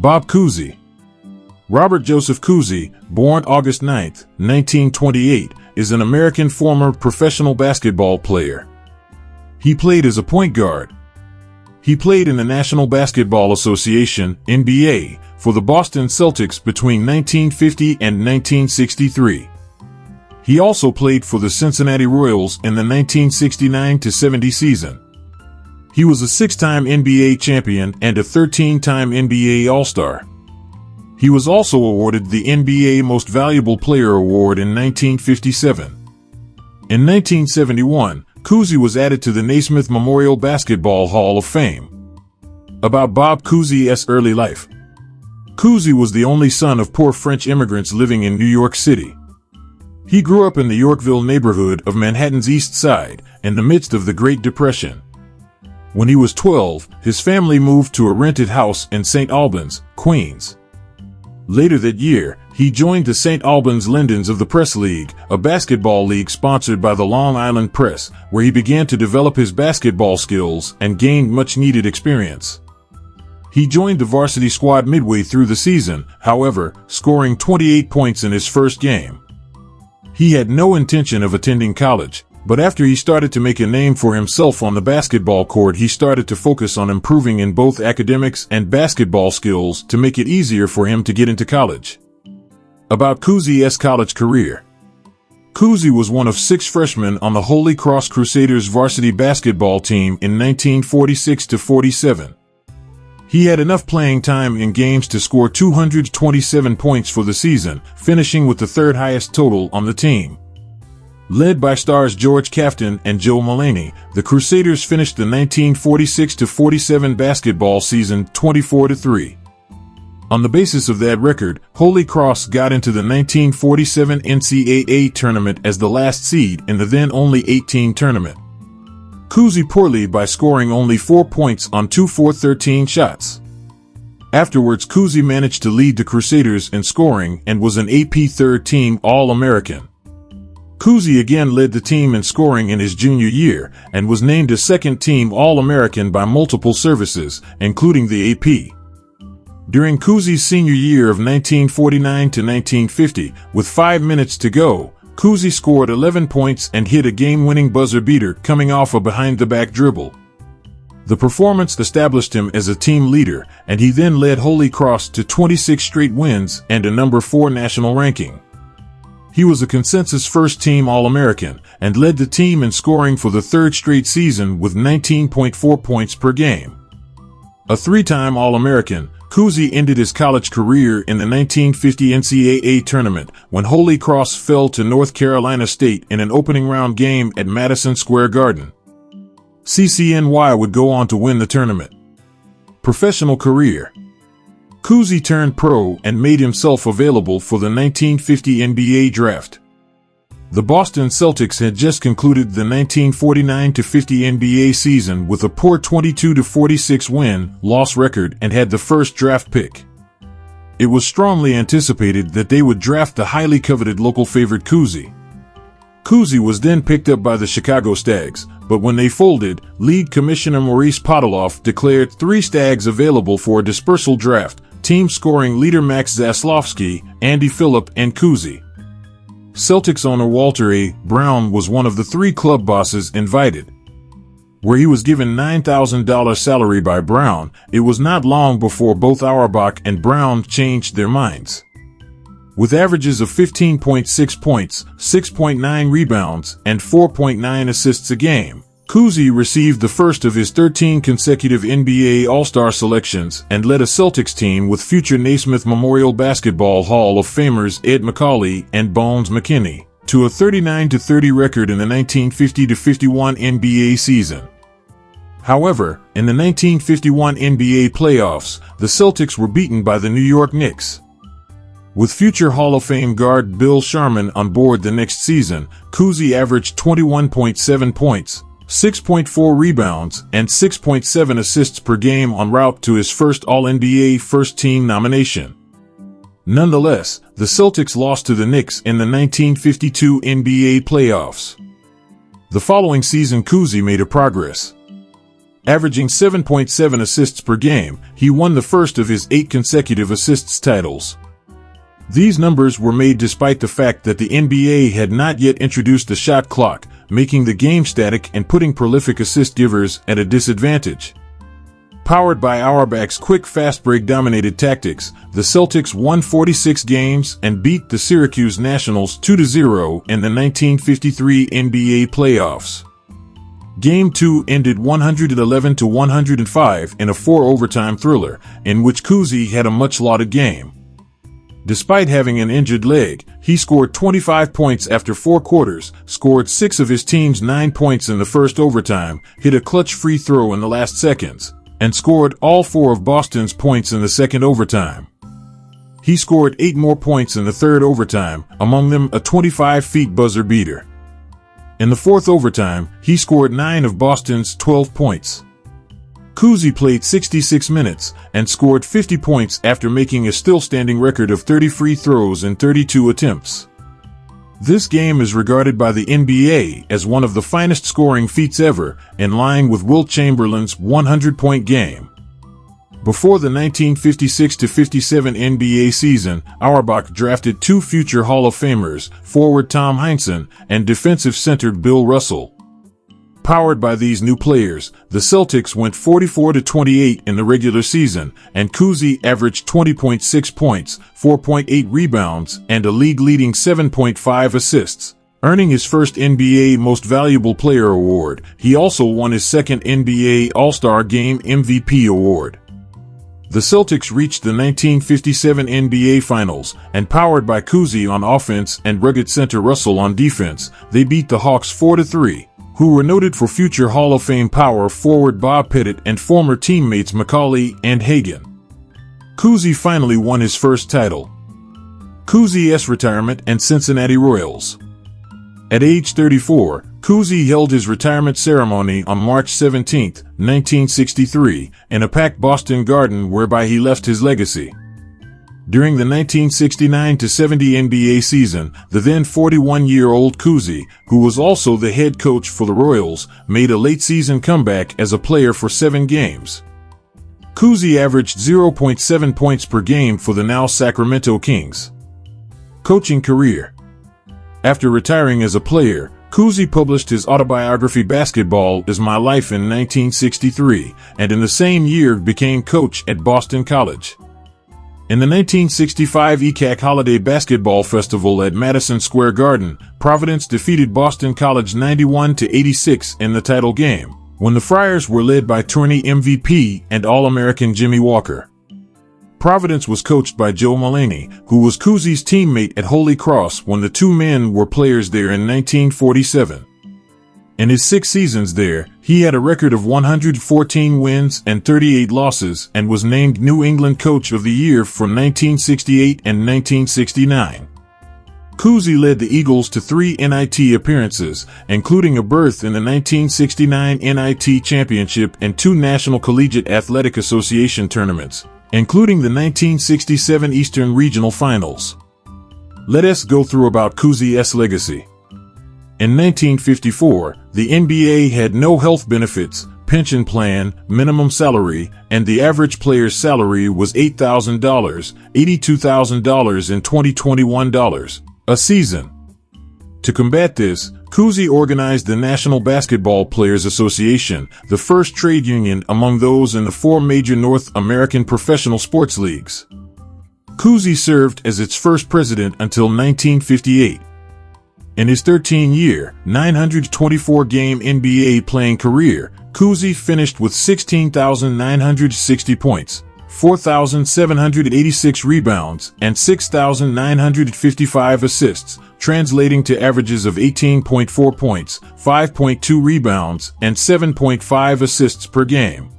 Bob Cousy. Robert Joseph Cousy, born August 9, 1928, is an American former professional basketball player. He played as a point guard. He played in the National Basketball Association, NBA, for the Boston Celtics between 1950 and 1963. He also played for the Cincinnati Royals in the 1969-70 season. He was a 6-time NBA champion and a 13-time NBA All-Star. He was also awarded the NBA Most Valuable Player Award in 1957. In 1971, Cousy was added to the Naismith Memorial Basketball Hall of Fame. About Bob Cousy's early life. Cousy was the only son of poor French immigrants living in New York City. He grew up in the Yorkville neighborhood of Manhattan's East Side, in the midst of the Great Depression. When he was 12, his family moved to a rented house in St. Albans, Queens. Later that year, he joined the St. Albans Lindens of the Press League, a basketball league sponsored by the Long Island Press, where he began to develop his basketball skills and gained much-needed experience. He joined the varsity squad midway through the season, however, scoring 28 points in his first game. He had no intention of attending college, but after he started to make a name for himself on the basketball court, he started to focus on improving in both academics and basketball skills to make it easier for him to get into college. About Cousy's college career. Cousy was one of 6 freshmen on the Holy Cross Crusaders varsity basketball team in 1946-47. He had enough playing time in games to score 227 points for the season, finishing with the 3rd highest total on the team. Led by stars George Kaftan and Joe Mullaney, the Crusaders finished the 1946-47 basketball season 24-3. On the basis of that record, Holy Cross got into the 1947 NCAA tournament as the last seed in the then only 8-team tournament. Cousy poorly by scoring only 4 points on 2 for 13 shots. Afterwards, Cousy managed to lead the Crusaders in scoring and was an AP 3rd-team All-American. Cousy again led the team in scoring in his junior year and was named a 2nd-team All-American by multiple services, including the AP. During Cousy's senior year of 1949 to 1950, with 5 minutes to go, Cousy scored 11 points and hit a game-winning buzzer beater coming off a behind-the-back dribble. The performance established him as a team leader, and he then led Holy Cross to 26 straight wins and a number 4 national ranking. He was a consensus first-team All-American and led the team in scoring for the 3rd straight season with 19.4 points per game. A 3-time All-American, Cousy ended his college career in the 1950 NCAA tournament when Holy Cross fell to North Carolina State in an opening round game at Madison Square Garden. CCNY would go on to win the tournament. Professional career. Cousy turned pro and made himself available for the 1950 NBA draft. The Boston Celtics had just concluded the 1949-50 NBA season with a poor 22-46 win-loss record and had the first draft pick. It was strongly anticipated that they would draft the highly coveted local favorite Cousy. Cousy was then picked up by the Chicago Stags, but when they folded, League Commissioner Maurice Podoloff declared 3 Stags available for a dispersal draft, team scoring leader Max Zaslavsky, Andy Phillip, and Cousy. Celtics owner Walter A. Brown was one of the 3 club bosses invited. Where he was given $9,000 salary by Brown, it was not long before both Auerbach and Brown changed their minds. With averages of 15.6 points, 6.9 rebounds, and 4.9 assists a game, Cousy received the first of his 13 consecutive NBA All-Star selections and led a Celtics team with future Naismith Memorial Basketball Hall of Famers Ed Macauley and Bones McKinney to a 39-30 record in the 1950-51 NBA season. However, in the 1951 NBA playoffs, the Celtics were beaten by the New York Knicks. With future Hall of Fame guard Bill Sharman on board the next season, Cousy averaged 21.7 points, 6.4 rebounds, and 6.7 assists per game en route to his first All-NBA first-team nomination. Nonetheless, the Celtics lost to the Knicks in the 1952 NBA playoffs. The following season, Cousy made a progress. Averaging 7.7 assists per game, he won the first of his 8 consecutive assists titles. These numbers were made despite the fact that the NBA had not yet introduced the shot clock, making the game static and putting prolific assist givers at a disadvantage. Powered by Auerbach's quick fast break dominated tactics, the Celtics won 46 games and beat the Syracuse Nationals 2-0 in the 1953 NBA playoffs. Game 2 ended 111-105 in a 4-overtime thriller, in which Cousy had a much-lauded game. Despite having an injured leg, he scored 25 points after 4 quarters, scored 6 of his team's 9 points in the first overtime, hit a clutch free throw in the last seconds, and scored all 4 of Boston's points in the second overtime. He scored 8 more points in the third overtime, among them a 25-feet buzzer beater. In the fourth overtime, he scored 9 of Boston's 12 points. Cousy played 66 minutes and scored 50 points after making a still-standing record of 30 free throws in 32 attempts. This game is regarded by the NBA as one of the finest scoring feats ever, in line with Wilt Chamberlain's 100-point game. Before the 1956-57 NBA season, Auerbach drafted 2 future Hall of Famers, forward Tom Heinsohn and defensive center Bill Russell. Powered by these new players, the Celtics went 44-28 in the regular season, and Cousy averaged 20.6 points, 4.8 rebounds, and a league-leading 7.5 assists. Earning his first NBA Most Valuable Player award, he also won his second NBA All-Star Game MVP award. The Celtics reached the 1957 NBA Finals, and powered by Cousy on offense and rugged center Russell on defense, they beat the Hawks 4-3, who were noted for future Hall of Fame power forward Bob Pettit and former teammates Macaulay and Hagan. Cousy finally won his first title. Cousy's retirement and Cincinnati Royals. At age 34, Cousy held his retirement ceremony on March 17, 1963, in a packed Boston garden whereby he left his legacy. During the 1969-70 NBA season, the then 41-year-old Cousy, who was also the head coach for the Royals, made a late-season comeback as a player for 7 games. Cousy averaged 0.7 points per game for the now Sacramento Kings. Coaching career. After retiring as a player, Cousy published his autobiography Basketball is My Life in 1963, and in the same year became coach at Boston College. In the 1965 ECAC Holiday Basketball Festival at Madison Square Garden, Providence defeated Boston College 91-86 in the title game, when the Friars were led by tourney MVP and All-American Jimmy Walker. Providence was coached by Joe Mulaney, who was Cousy's teammate at Holy Cross when the two men were players there in 1947. In his 6 seasons there, he had a record of 114 wins and 38 losses and was named New England Coach of the Year for 1968 and 1969. Cousy led the Eagles to 3 NIT appearances, including a berth in the 1969 NIT Championship and 2 National Collegiate Athletic Association tournaments, including the 1967 Eastern Regional Finals. Let us go through about Cousy's legacy. In 1954, the NBA had no health benefits, pension plan, minimum salary, and the average player's salary was $8,000, $82,000 in 2021 dollars a season. To combat this, Cousy organized the National Basketball Players Association, the first trade union among those in the 4 major North American professional sports leagues. Cousy served as its first president until 1958. In his 13-year, 924-game NBA playing career, Cousy finished with 16,960 points, 4,786 rebounds, and 6,955 assists, translating to averages of 18.4 points, 5.2 rebounds, and 7.5 assists per game.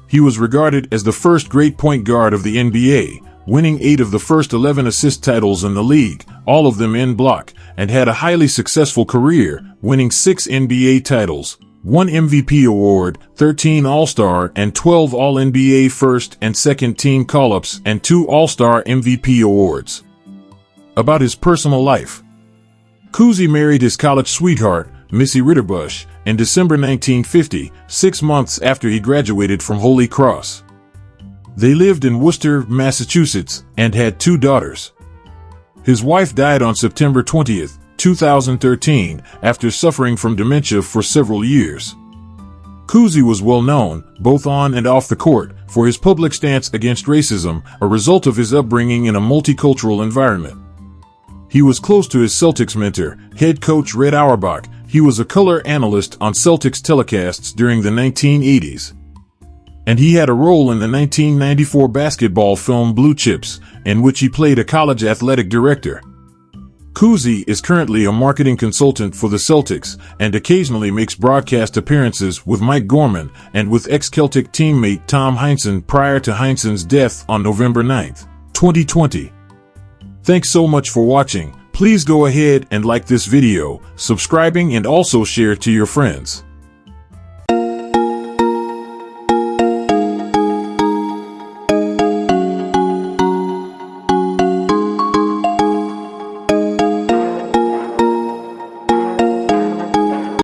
He was regarded as the first great point guard of the NBA, winning 8 of the first 11 assist titles in the league, all of them en bloc, and had a highly successful career, winning 6 NBA titles, 1 MVP award, 13 All-Star and 12 All-NBA first and second team call-ups, and 2 All-Star MVP awards. About his personal life. Cousy married his college sweetheart, Missy Ritterbusch, in December 1950, 6 months after he graduated from Holy Cross. They lived in Worcester, Massachusetts, and had 2 daughters. His wife died on September 20, 2013, after suffering from dementia for several years. Cousy was well known, both on and off the court, for his public stance against racism, a result of his upbringing in a multicultural environment. He was close to his Celtics mentor, head coach Red Auerbach. He was a color analyst on Celtics telecasts during the 1980s. And he had a role in the 1994 basketball film Blue Chips, in which he played a college athletic director. Cousy is currently a marketing consultant for the Celtics and occasionally makes broadcast appearances with Mike Gorman and with ex-Celtic teammate Tom Heinsohn prior to Heinsohn's death on November 9, 2020. Thanks so much for watching. Please go ahead and like this video, subscribing, and also share to your friends.